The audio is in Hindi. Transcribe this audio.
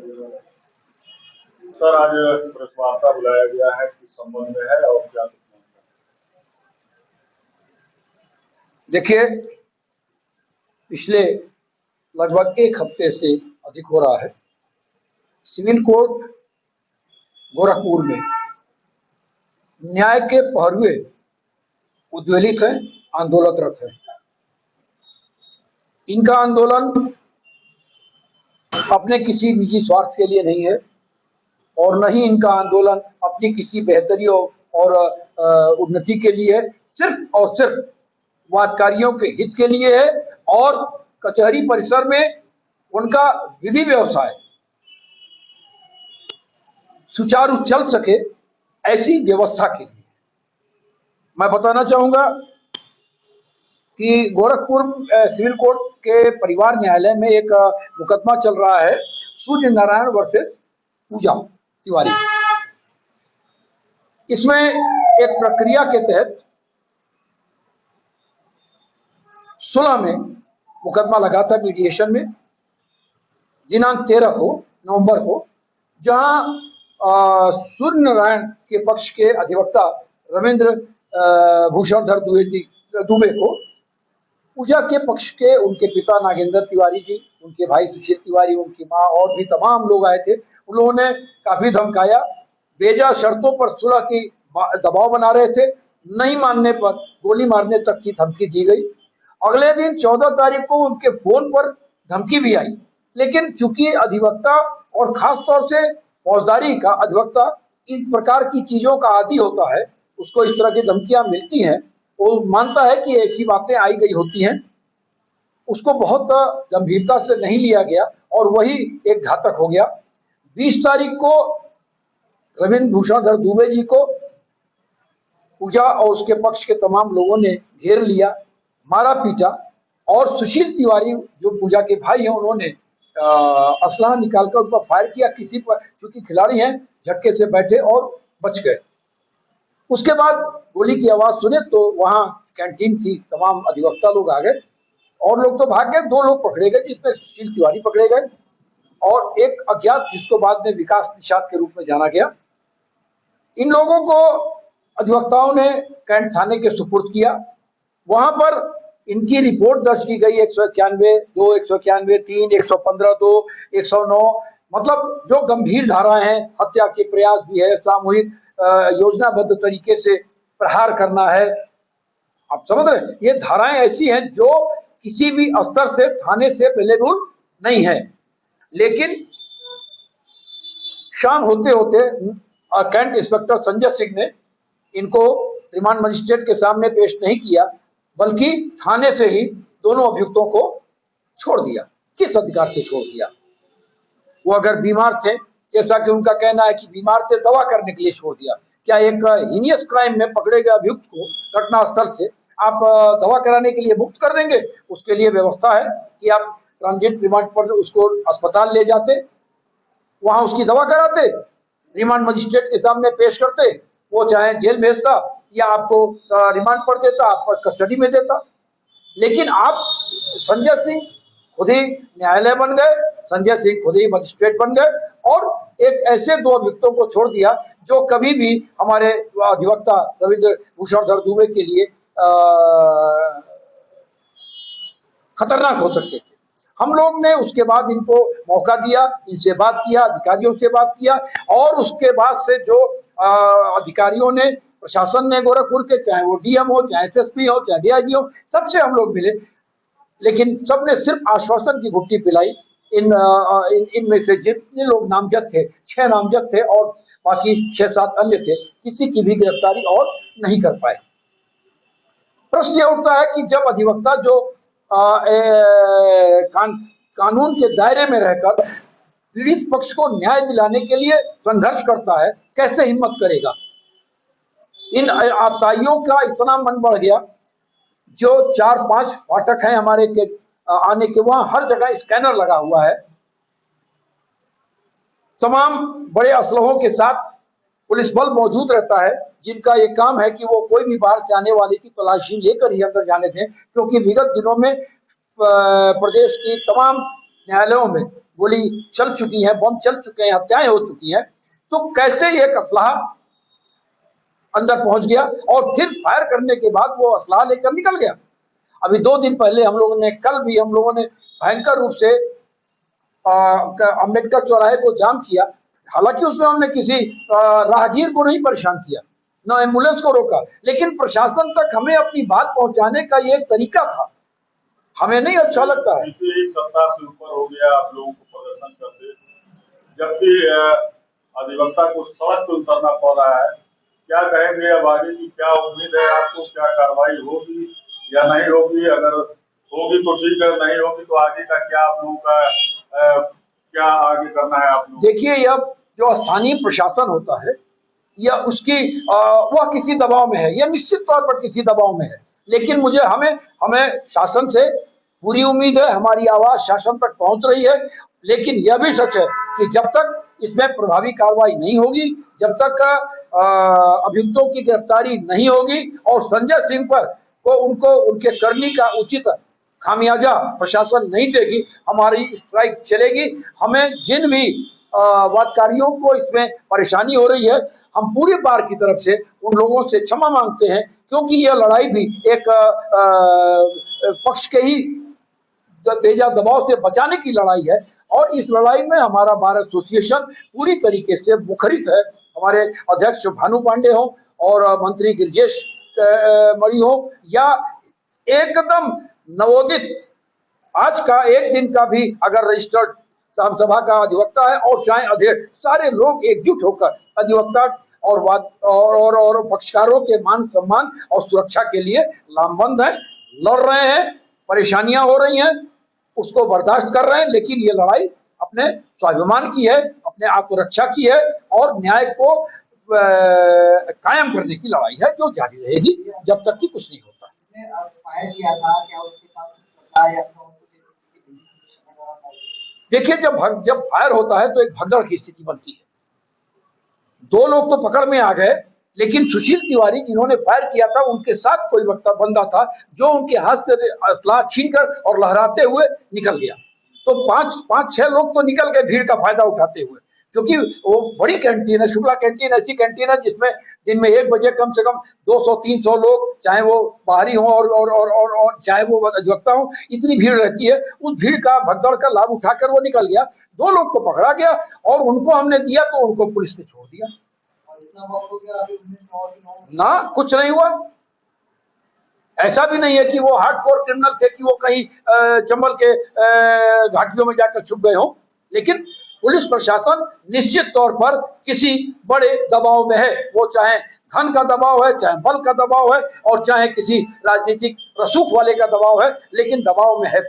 सर, आज प्रेस वार्ता बुलाया गया है, किस संबंध में है और क्या कुछ? देखिए, पिछले लगभग एक हफ्ते से अधिक हो रहा है, सिविल कोर्ट गोरखपुर में न्याय के पहरुए उद्वेलित हैं, आंदोलनरत हैं। इनका आंदोलन अपने किसी निजी स्वार्थ के लिए नहीं है और न ही इनका आंदोलन अपनी किसी बेहतरी और उन्नति के लिए है। सिर्फ और सिर्फ वादकारियों के हित के लिए है और कचहरी परिसर में उनका विधि व्यवसाय सुचारू चल सके, ऐसी व्यवस्था के लिए। मैं बताना चाहूंगा कि गोरखपुर सिविल कोर्ट के परिवार न्यायालय में एक मुकदमा चल रहा है, सूर्य नारायण वर्सेस पूजा तिवारी। इसमें एक प्रक्रिया के तहत 16 में मुकदमा लगा था मीडिएशन में, दिनांक 13 को नवंबर को, जहां सूर्य नारायण के पक्ष के अधिवक्ता रविंद्र भूषणधर दुबे को पूजा के पक्ष के उनके पिता नागेंद्र तिवारी जी, उनके भाई सुशील तिवारी, उनकी मां और भी तमाम लोग आए थे। उन्होंने काफी धमकाया, बेजा शर्तों पर सुलह की दबाव बना रहे थे। नहीं मानने पर गोली मारने तक की धमकी दी गई। अगले दिन 14 तारीख को उनके फोन पर धमकी भी आई, लेकिन चूंकि अधिवक्ता और खास तौर से फौजदारी का अधिवक्ता इन प्रकार की चीजों का आदी होता है, उसको इस तरह की धमकियां मिलती हैं, वो मानता है कि ऐसी बातें आई गई होती हैं, उसको बहुत गंभीरता से नहीं लिया गया और वही एक घातक हो गया। 20 तारीख को रविंद्र भूषणधर दुबे जी को पूजा और उसके पक्ष के तमाम लोगों ने घेर लिया, मारा पीटा और सुशील तिवारी जो पूजा के भाई हैं, उन्होंने असलहा निकालकर उन पर फायर किया। किसी पर, चूंकि खिलाड़ी हैं, झटके से बैठे और बच गए। उसके बाद गोली की आवाज सुने तो वहां कैंटीन थी, तमाम अधिवक्ता लोग आ गए और लोग तो भाग गए। 2 लोग पकड़े गए, जिसमें सुशील तिवारी पकड़े गए और एक अज्ञात जिसको बाद में विकास निषाद के रूप में जाना गया। इन लोगों को अधिवक्ताओं ने कैंट थाने के सुपुर्द किया। वहां पर इनकी रिपोर्ट दर्ज की गई 191(2), 191(3), 115(2), 109, मतलब जो गंभीर धाराएं हैं, हत्या के प्रयास भी है, सामूहिक योजनाबद्ध तरीके से प्रहार करना है। आप समझ रहे हैं, ये धाराएं ऐसी हैं जो किसी भी स्तर से थाने से अवेलेबल नहीं है। लेकिन शाम होते होते कैंट इंस्पेक्टर संजय सिंह ने इनको रिमांड मजिस्ट्रेट के सामने पेश नहीं किया, बल्कि थाने से ही दोनों अभियुक्तों को छोड़ दिया। किस अधिकार से छोड़ दिया? वो अगर बीमार थे, जैसा कि उनका कहना है कि बीमार थे, दवा करने के लिए छोड़ दिया। क्या एक हीनियस क्राइम में पकड़े गए अभियुक्त को घटनास्थल से आप दवा कराने के लिए मुक्त कर देंगे? उसके लिए व्यवस्था है कि आप ट्रांजिट रिमांड पर उसको अस्पताल ले जाते, वहां उसकी दवा कराते, रिमांड मजिस्ट्रेट के सामने पेश करते, वो चाहे जेल भेजता या आपको रिमांड पर देता, आप पर कस्टडी में देता। लेकिन आप संजय सिंह खुद ही न्यायालय बन गए, संजय सिंह खुद ही मजिस्ट्रेट बन गए और एक ऐसे 2 अभियुक्तों को छोड़ दिया जो कभी भी हमारे अधिवक्ता रविंद्र भूषणधर दुबे के लिए खतरनाक हो सकते थे। हम लोग ने उसके बाद इनको मौका दिया, इनसे बात किया, अधिकारियों से बात किया और उसके बाद से जो अधिकारियों ने, प्रशासन ने गोरखपुर के, चाहे वो डीएम हो, चाहे एसएसपी हो, चाहे डीआईजी हो, सबसे हम लोग मिले, लेकिन सबने सिर्फ आश्वासन की घुट्टी पिलाई। इनमें से जितने लोग नामजद थे, 6 नामजद थे और बाकी 6-7 अन्य थे, किसी की भी गिरफ्तारी और नहीं कर पाए। प्रश्न यह उठता है कि जब अधिवक्ता जो कानून के दायरे में रहकर पीड़ित पक्ष को न्याय दिलाने के लिए संघर्ष करता है, कैसे हिम्मत करेगा? इन आताइयों का इतना मन बढ़ गया, जो 4-5 फाटक हैं हमारे के आने के, वहां हर जगह स्कैनर लगा हुआ है। तमाम बड़े असलहों के साथ पुलिस बल मौजूद रहता है, जिनका ये काम है कि वो कोई भी बाहर से आने वाले की तलाशी लेकर ही अंदर जाने दें, क्योंकि विगत दिनों में प्रदेश की तमाम न्यायालयों में गोली चल चुकी है, बम चल चुके हैं, हत्याएं हो चुकी हैं, तो कैसे एक असलाह अंदर पहुंच गया और फिर फायर करने के बाद वो असलाह लेकर निकल गया। अभी 2 दिन पहले हम लोगों ने, कल भी हम लोगों ने भयंकर रूप से अम्बेडकर चौराहे को जाम किया। हालांकि उसमें हमने किसी राहगीर को नहीं परेशान किया, न एम्बुलेंस को रोका, लेकिन प्रशासन तक हमें अपनी बात पहुंचाने का ये एक तरीका था, हमें नहीं अच्छा लगता है। एक सप्ताह से ऊपर हो गया आप लोगों को प्रदर्शन करते, जबकि अधिवक्ता को सड़क पर उतरना पड़ रहा है। क्या कहेंगे अब आगे की क्या उम्मीद है आपको, क्या कार्रवाई होगी या नहीं होगी? अगर होगी तो ठीक है, नहीं होगी तो आगे का क्या आप लोगों का क्या आगे करना है आप लोग? देखिए, यह जो स्थानीय प्रशासन होता है या उसकी वह किसी दबाव में है, यह निश्चित तौर पर किसी दबाव में है, लेकिन मुझे हमें शासन से पूरी उम्मीद है, हमारी आवाज शासन तक पहुंच रही है। लेकिन यह भी सच है कि जब तक इसमें प्रभावी कार्रवाई नहीं होगी, जब तक अभियुक्तों की गिरफ्तारी नहीं होगी और संजय सिंह पर को उनको उनके करनी का उचित खामियाजा प्रशासन नहीं देगी, हमारी स्ट्राइक चलेगी। हमें जिन भी वादकारियों को इसमें परेशानी हो रही है, हम पूरी बार की तरफ से उन लोगों से क्षमा मांगते हैं, क्योंकि यह लड़ाई भी एक पक्ष के ही तेजा दबाव से बचाने की लड़ाई है और इस लड़ाई में हमारा बार एसोसिएशन पूरी तरीके से मुखरित है। हमारे अध्यक्ष भानु पांडे हो और मंत्री गिरिजेश मणि हो या एकदम नवोदित आज का एक दिन का भी अगर रजिस्टर्ड सभा का अधिवक्ता है और चाहे अध्यक्ष, सारे लोग एकजुट होकर अधिवक्ता और पक्षकारों के मान सम्मान और सुरक्षा के लिए लामबंद हैं, लड़ रहे हैं। परेशानियां हो रही हैं, उसको बर्दाश्त कर रहे हैं, लेकिन ये लड़ाई अपने स्वाभिमान की है, अपने आत्मरक्षा की है और न्याय को कायम करने की लड़ाई है, जो जारी रहेगी जब तक कि कुछ नहीं होता। देखिए, जब फायर होता है तो एक भगदड़ की स्थिति बनती है। 2 लोग तो पकड़ में आ गए, लेकिन सुशील तिवारी जिन्होंने फायर किया था, उनके साथ कोई बंदा था जो उनके हाथ से असला छीनकर और लहराते हुए निकल गया। तो 5-6 लोग तो निकल गए भीड़ का फायदा उठाते हुए, क्योंकि वो बड़ी कैंटीन है, शुक्ला कैंटीन ऐसी कैंटीन है जिसमें दिन में 1 बजे कम से कम 200-300 लोग, चाहे वो बाहरी हो और चाहे वो अधिवक्ता हो, इतनी भीड़ रहती है। उस भीड़ का भगदड़ का लाभ उठाकर वो निकल गया। 2 लोग को पकड़ा गया और उनको हमने दिया तो उनको पुलिस ने छोड़ दिया ना, कुछ नहीं हुआ। ऐसा भी नहीं है कि वो हार्डकोर क्रिमिनल थे कि वो कहीं चंबल के घाटियों में जाकर छुप गए हों, लेकिन पुलिस प्रशासन निश्चित तौर पर किसी बड़े दबाव में है। वो चाहे धन का दबाव है, चाहे बल का दबाव है और चाहे किसी राजनीतिक रसूख वाले का दबाव है, लेकिन दबाव में है।